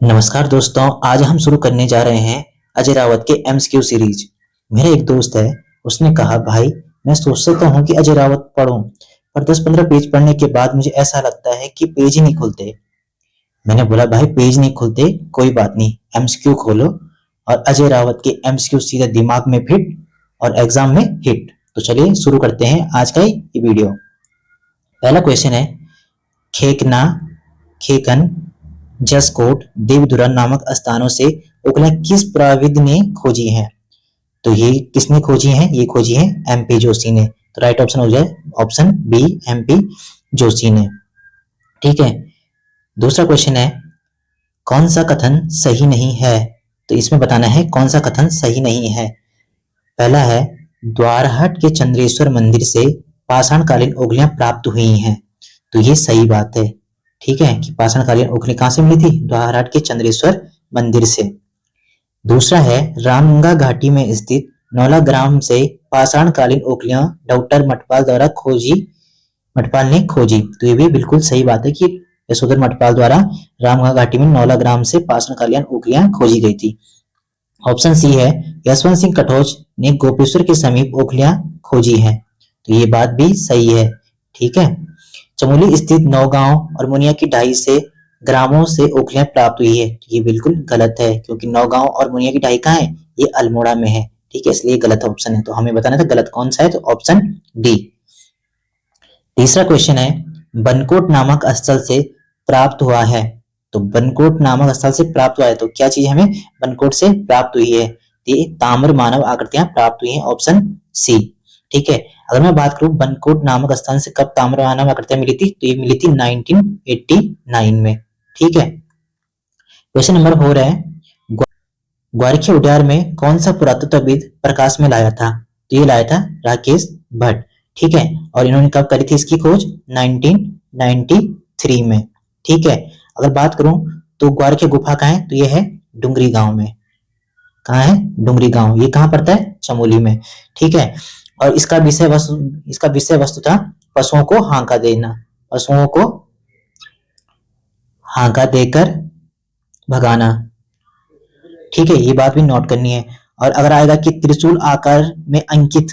नमस्कार दोस्तों, आज हम शुरू करने जा रहे हैं अजय रावत के एमसीक्यू सीरीज। मेरा एक दोस्त है, उसने कहा भाई मैं सोचता तो हूँ कि अजय रावत पढूं, पर 10-15 पेज पढ़ने के बाद मुझे ऐसा लगता है कि पेज ही नहीं खुलते। मैंने बोला भाई पेज नहीं खुलते कोई बात नहीं, एमसीक्यू खोलो और अजय रावत के एमसीक्यू सीधे दिमाग में फिट और एग्जाम में हिट। तो चलिए शुरू करते हैं आज का ये वीडियो। पहला क्वेश्चन है, खेकना, खेकन, जसकोट, देवधुरा नामक स्थानों से उगलें किस पुराविद ने खोजी हैं? तो ये किसने खोजी हैं? ये खोजी है एमपी जोशी ने। तो राइट ऑप्शन हो जाए ऑप्शन बी, एमपी जोशी ने। ठीक है। दूसरा क्वेश्चन है, कौन सा कथन सही नहीं है? तो इसमें बताना है कौन सा कथन सही नहीं है। पहला है, द्वारहट के चंद्रेश्वर मंदिर से पाषाणकालीन उंगलियां प्राप्त हुई हैं। तो ये सही बात है। ठीक है कि पाषाणकालीन उंगली कहां से मिली थी? द्वारहट के चंद्रेश्वर मंदिर से। दूसरा है, रामगंगा घाटी में स्थित नौला ग्राम से पाषाणकालीन उंगलियां डॉक्टर मटपाल ने खोजी। तो ये भी बिल्कुल सही बात है कि यशोधर मटपाल द्वारा रामगंगा घाटी में नौला ग्राम से पाषाणकालीन उंगलियां खोजी गई थी। ऑप्शन सी है, यशवंत सिंह कटोच ने गोपेश्वर के समीप उंगलियां खोजी हैं। तो ये बात भी सही है। ठीक है। चमोली स्थित नौगांव और मुनिया की ढाई से ग्रामों से उंगलियां प्राप्त हुई है। ये बिल्कुल गलत है क्योंकि नौगांव और मुनिया की ढाई कहाँ है? ये अल्मोड़ा में है। ठीक है, इसलिए गलत ऑप्शन है। तो हमें बताना था गलत कौन सा है, तो ऑप्शन डी। तीसरा क्वेश्चन है, बनकोट नामक स्थल से प्राप्त हुआ है। तो बनकोट नामक स्थल से प्राप्त हुआ है, तो क्या चीज हमें बनकोट से प्राप्त हुई है? ये ताम्र मानव आकृतियां प्राप्त हुई हैं, ऑप्शन सी। ठीक है। अगर मैं बात करूं बनकोट नामक स्थान से कब ताम्र मानव आकृतियां मिली थी, तो ये मिली थी 1989 में। ठीक है। क्वेश्चन नंबर 4 है, ग्वारखी उद्यान में कौन सा पुरातत्वविद प्रकाश में लाया था? तो ये लाया था राकेश भट्ट। ठीक है। और इन्होंने कब करी थी इसकी खोज? 1993 में। ठीक है। अगर बात करूं तो ग्वारखी गुफा कहाँ है? तो ये है डुंगरी गांव में। कहाँ है? डुंगरी गांव। ये कहाँ पड़ता है? चमोली में। ठीक है। और इसका विषय वस्तु था पशुओं को हांका देना, पशुओं को हांका देकर भगाना। ठीक है, ये बात भी नोट करनी है। और अगर आएगा कि त्रिशूल आकार में अंकित,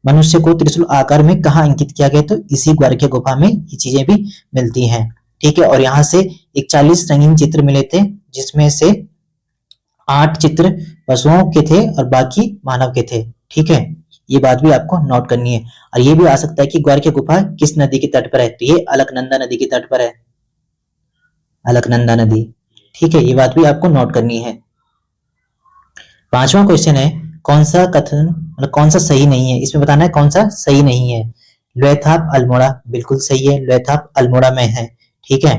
मनुष्य को त्रिशूल आकार में कहाँ अंकित किया गया? तो इसी ग्वारखी गुफा में ये चीजें भी मिलती हैं। ठीक है। और यहाँ से 41 रंगीन चित्र मिले थे, जिसमें से 8 चित्र पशुओं के थे और बाकी मानव के थे। ठीक है, ये बात भी आपको नोट करनी है। और ये भी आ सकता है कि ग्वारखी गुफा किस नदी के तट पर है? तो ये अलकनंदा नदी के तट पर है, अलकनंदा नदी। ठीक है, ये बात भी आपको नोट करनी है। पांचवा क्वेश्चन है, कौन सा कथन मतलब कौन सा सही नहीं है? इसमें बताना है कौन सा सही नहीं है। लोहथाप अल्मोड़ा बिल्कुल सही है, लोहथाप अल्मोड़ा में है। ठीक है।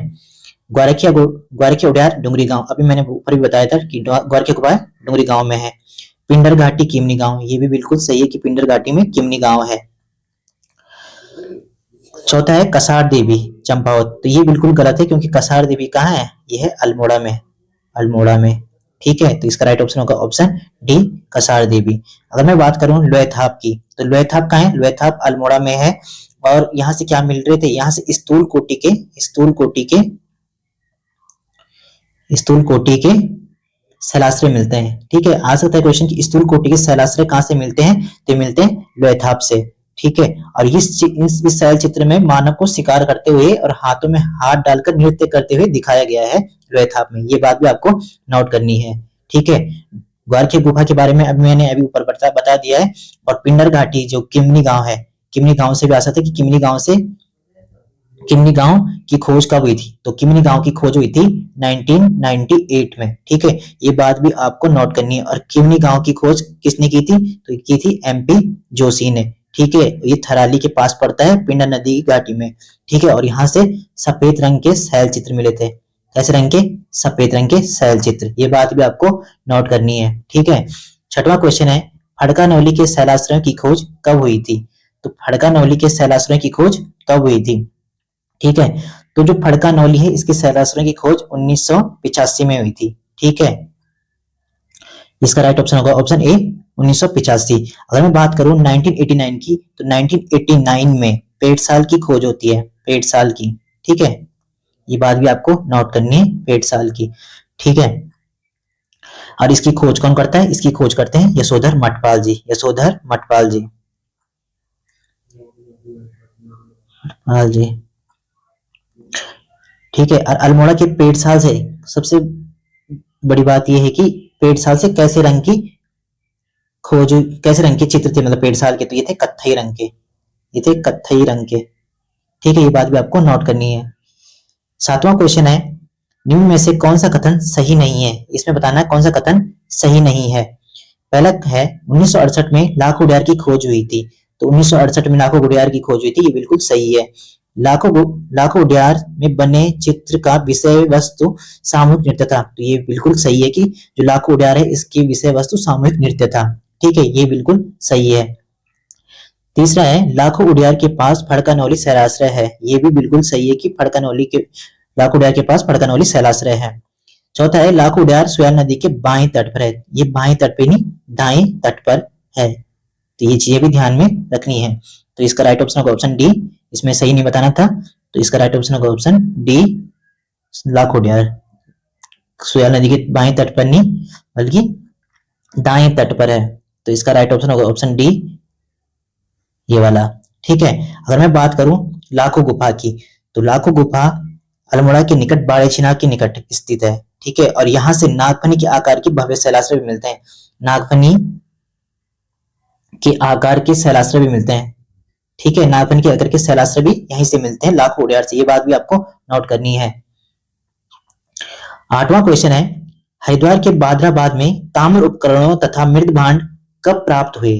ग्वारखी उड्यार डुंगरी गांव, अभी मैंने ऊपर भी बताया था कि ग्वारखी गुफा डुंगरी गांव में है। पिंडर घाटी किमनी गांव, ये भी बिल्कुल सही है कि पिंडर घाटी में किमनी गांव है। चौथा है कसार देवी चंपावत, तो ये बिल्कुल गलत है क्योंकि कसार देवी कहाँ है? ये है अल्मोड़ा में, अल्मोड़ा में। ठीक है, तो इसका राइट ऑप्शन होगा ऑप्शन डी, कसार देवी। अगर मैं बात करूं लोहथाप की, तो लोहथाप कहाँ है? लोहथाप अल्मोड़ा में है। और यहाँ से क्या मिल रहे थे? यहाँ से स्थूल कोटि के शैलाश्रय मिलते हैं। ठीक है, आ सकता है क्वेश्चन कि स्थूल कोटि के शैलाश्रय कहाँ से मिलते हैं? तो मिलते हैं लोहथाप से। ठीक है। और इस शैल चित्र में मानव को शिकार करते हुए और हाथों में हाथ डालकर नृत्य करते हुए दिखाया गया है लोहथाप में। ये बात भी आपको नोट करनी है। ठीक है। ग्वारखी गुफा के बारे में अब मैंने अभी ऊपर बता दिया है। और पिंडर घाटी जो किमनी गांव है, किमनी गांव से भी आ सकता है कि किमनी गांव की खोज कब हुई थी? तो किमनी गांव की खोज हुई थी 1998 में। ठीक है, ये बात भी आपको नोट करनी है। और किमनी गांव की खोज किसने की थी? तो की थी एमपी जोशी ने। ठीक है, ये थराली के पास पड़ता है, पिंडर नदी की घाटी में। ठीक है। और यहाँ से सफेद रंग के शैल चित्र मिले थे। कैसे रंग के? सफेद रंग के शैल चित्र। ये बात भी आपको नोट करनी है। ठीक है। छठवां क्वेश्चन है, फड़का के शैलाश्रयों की खोज कब हुई थी? तो फड़का के शैलाश्रयों की खोज कब हुई थी? ठीक है। तो जो फड़का नौली है, इसके शैलाश्रयों की खोज 1985 में हुई थी। ठीक है, इसका राइट ऑप्शन होगा ऑप्शन ए, 1985। अगर मैं बात करूं 1989 की, तो 1989 में पेट साल की खोज होती है, पेट साल की। ठीक है, ये बात भी आपको नोट करनी है, पेट साल की। ठीक है। और इसकी खोज कौन करता है? इसकी खोज करते हैं यशोधर मठपाल जी, यशोधर मठपाल जी, हाँ जी। ठीक है। और अल्मोड़ा के पेड़साल से सबसे बड़ी बात यह है कि पेड़साल से कैसे रंग की खोज, कैसे रंग के चित्र थे, मतलब पेड़साल के तो ये थे कत्थई रंग के, ये थे कत्थई रंग के। ठीक है, ये बात भी आपको नोट करनी है। सातवां क्वेश्चन है, निम्न में से कौन सा कथन सही नहीं है? इसमें बताना है कौन सा कथन सही नहीं है। पहला है 1968 में लाखों उडियार की खोज हुई थी, तो 1968 में लाखों उडियार की खोज हुई थी, ये बिल्कुल सही है। लाखों उडियार में बने चित्र का विषय वस्तु सामूहिक नृत्य था, तो ये बिल्कुल सही है कि जो लाखों उडियार है इसकी विषय वस्तु सामूहिक नृत्य था। ठीक है, ये बिल्कुल सही है। तीसरा है लाखों उडियार के पास फड़कानौली शैलाश्रय है, ये भी बिल्कुल सही है कि फड़कानौली के लाखों उडियार के पास फड़कानौली शैलाश्रय है। चौथा है लाखों उडियार सोयाल नदी के बाएं तट पर है, ये बाएं तट पे नहीं दाएं तट पर है, तो ये चीजें भी ध्यान में रखनी है। तो इसका राइट ऑप्शन होगा ऑप्शन डी, इसमें सही नहीं बताना था, तो इसका राइट ऑप्शन होगा ऑप्शन डी, लाखों उडियार सोयाल नदी के बाएं तट पर नहीं बल्कि दाएं तट पर है, तो इसका राइट ऑप्शन होगा ऑप्शन डी, ये वाला। ठीक है। अगर मैं बात करूं लाखों गुफा की, तो लाखों गुफा अल्मोड़ा के निकट बाड़ेछिना के निकट स्थित है। ठीक है, और यहाँ से नागफनी के आकार के भव्य शैलाश्रय भी मिलते हैं, नागफनी के आकार के शैलाश्रय भी मिलते हैं। ठीक है, नागफनी के आकार के शैलाश्रय भी यहीं से मिलते हैं लाखों उडियार से, ये बात भी आपको नोट करनी है। आठवां क्वेश्चन है, हरिद्वार के बादराबाद में ताम्र उपकरणों तथा मृद भांड कब प्राप्त हुए?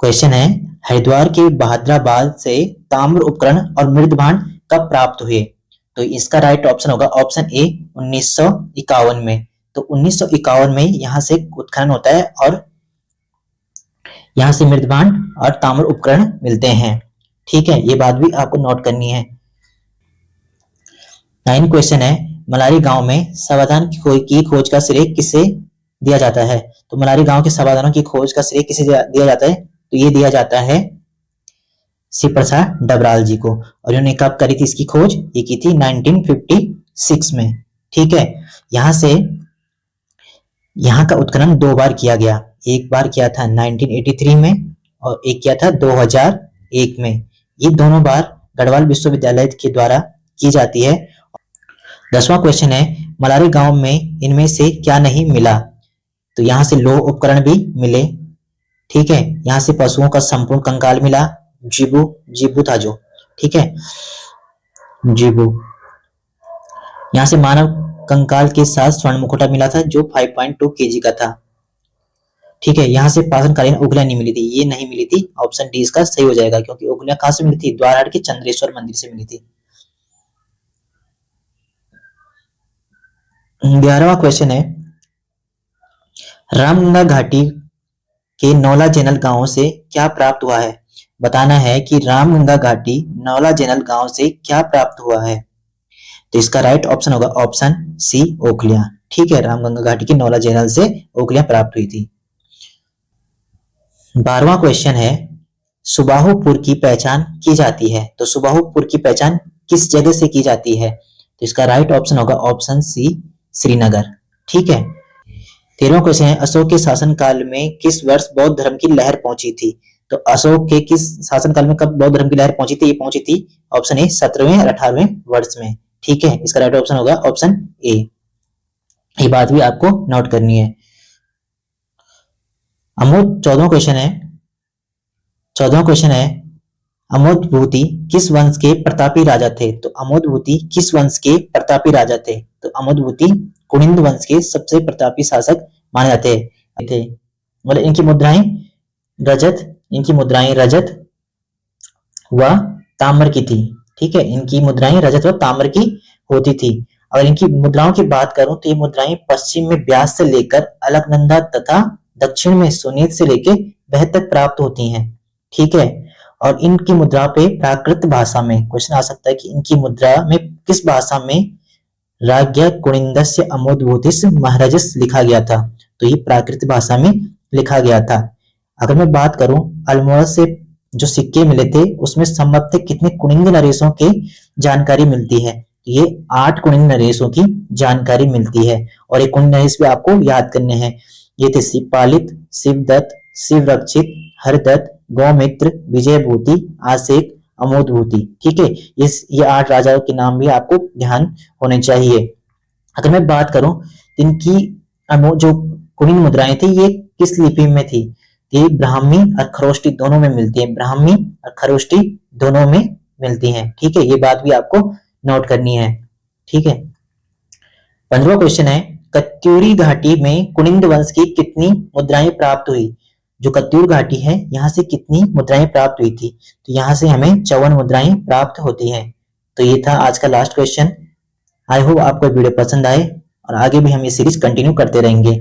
क्वेश्चन है, हरिद्वार के बहादराबाद से ताम्र उपकरण और मृद भांड कब प्राप्त हुए? तो इसका राइट ऑप्शन होगा ऑप्शन ए 1951 में। तो 1951 में यहां से उत्खनन होता है और यहां से मृद भांड और ताम्र उपकरण मिलते हैं। ठीक है, ये बात भी आपको नोट करनी है। 9 क्वेश्चन है, मलारी गांव में समाधान की खोज का श्रेय किसे दिया जाता है? तो मलारी गांव के समाधानों की खोज का श्रेय किसे दिया जाता है? तो ये दिया जाता है शिव प्रसाद डबराल जी को। और इन्होंने कब करी थी इसकी खोज? ये की थी 1956 में। ठीक है, यहां से यहाँ का उत्खनन 2 बार किया गया, एक बार किया था 1983 में और एक किया था 2001 में। ये दोनों बार गढ़वाल विश्वविद्यालय के द्वारा की जाती है। 10वां क्वेश्चन है, मलारी गांव में इनमें से क्या नहीं मिला? तो यहाँ से लौह उपकरण भी मिले। ठीक है, यहाँ से पशुओं का संपूर्ण कंकाल मिला, जीबू था जो। ठीक है, जीबू। यहाँ से मानव कंकाल के साथ स्वर्ण मुकुटा मिला था जो 5.2 केजी का था। ठीक है, यहाँ से पाषाणकालीन उंगलियां नहीं मिली थी, ये नहीं मिली थी, ऑप्शन डी इसका सही हो जाएगा, क्योंकि उंगलियां कहां से मिली थी? द्वारहाट के चंद्रेश्वर मंदिर से मिली थी। 11वां क्वेश्चन है, रामगंगा घाटी के नौला जेनल गांव से क्या प्राप्त हुआ है? बताना है कि रामगंगा घाटी नौला जेनल गांव से क्या प्राप्त हुआ है। तो इसका राइट ऑप्शन होगा ऑप्शन सी, ओखलियां। ठीक है, रामगंगा घाटी की नौला जेनल से ओखलियां प्राप्त हुई थी। 12वां क्वेश्चन है, सुबाहुपुर की पहचान की जाती है, तो सुबाहुपुर की पहचान किस जगह से की जाती है? तो इसका राइट ऑप्शन होगा ऑप्शन सी, श्रीनगर। ठीक है। 13वां क्वेश्चन है, अशोक के शासनकाल में किस वर्ष बौद्ध धर्म की लहर पहुंची थी? तो अशोक के किस शासनकाल में कब बौद्ध धर्म की लहर पहुंची थी? ये पहुंची थी ऑप्शन ए 17वें और 18वें वर्ष में। ठीक है, इसका राइट ऑप्शन होगा ऑप्शन ए, ये बात भी आपको नोट करनी है। अमोद 14वां क्वेश्चन है, 14वां क्वेश्चन है, अमोदभूति किस वंश के प्रतापी राजा थे? तो अमोदभूति किस वंश के प्रतापी राजा थे? तो अमोदभूति कुनिंद वंश के सबसे प्रतापी शासक माने जाते थे। मतलब इनकी मुद्राएं रजत व ताम्र की थी। ठीक है, इनकी मुद्राएं रजत व ताम्र की होती थी। अगर इनकी मुद्राओं की बात करूं तो ये मुद्राएं पश्चिम में ब्यास से लेकर अलकनंदा तथा दक्षिण में सोनेत से लेकर बेहद तक प्राप्त होती हैं। ठीक है, और इनकी मुद्रा पे प्राकृत भाषा में क्वेश्चन आ सकता है कि इनकी मुद्रा में किस भाषा में राज्ञ कुनिंदस्य अमोदभूतिस महाराजस लिखा गया था? तो ये प्राकृत भाषा में लिखा गया था। अगर मैं बात करूं अल्मोड़ा से जो सिक्के मिले थे उसमें संभवतः कितने कुनिंद नरेशों की जानकारी मिलती है? ये 8 कुनिंद नरेशों की जानकारी मिलती है और ये कुनिंद नरेश भी आपको याद करने हैं। ये थे शिवपालित, शिवदत्त, शिवरक्षित, हरदत्त, गौमित्र, विजयभूति, आसेक, अमोदभूति। ठीक है, ये 8 राजाओं के नाम भी आपको ध्यान होने चाहिए। अगर मैं बात करूं इनकी जो कुनिंद मुद्राएं थी ये किस लिपि में थी, ये ब्राह्मी और खरोष्टी दोनों में मिलती है, ब्राह्मी और खरोष्टी दोनों में मिलती हैं। ठीक है, ये बात भी आपको नोट करनी है। ठीक है, 15वां क्वेश्चन है, कत्यूरी घाटी में कुनिंद वंश की कितनी मुद्राएं प्राप्त हुई। जो कत्यूर घाटी है यहाँ से कितनी मुद्राएं प्राप्त हुई थी, तो यहाँ से हमें 54 मुद्राएं प्राप्त होती हैं। तो ये था आज का लास्ट क्वेश्चन। आई होप आपको वीडियो पसंद आए और आगे भी हम ये सीरीज कंटिन्यू करते रहेंगे।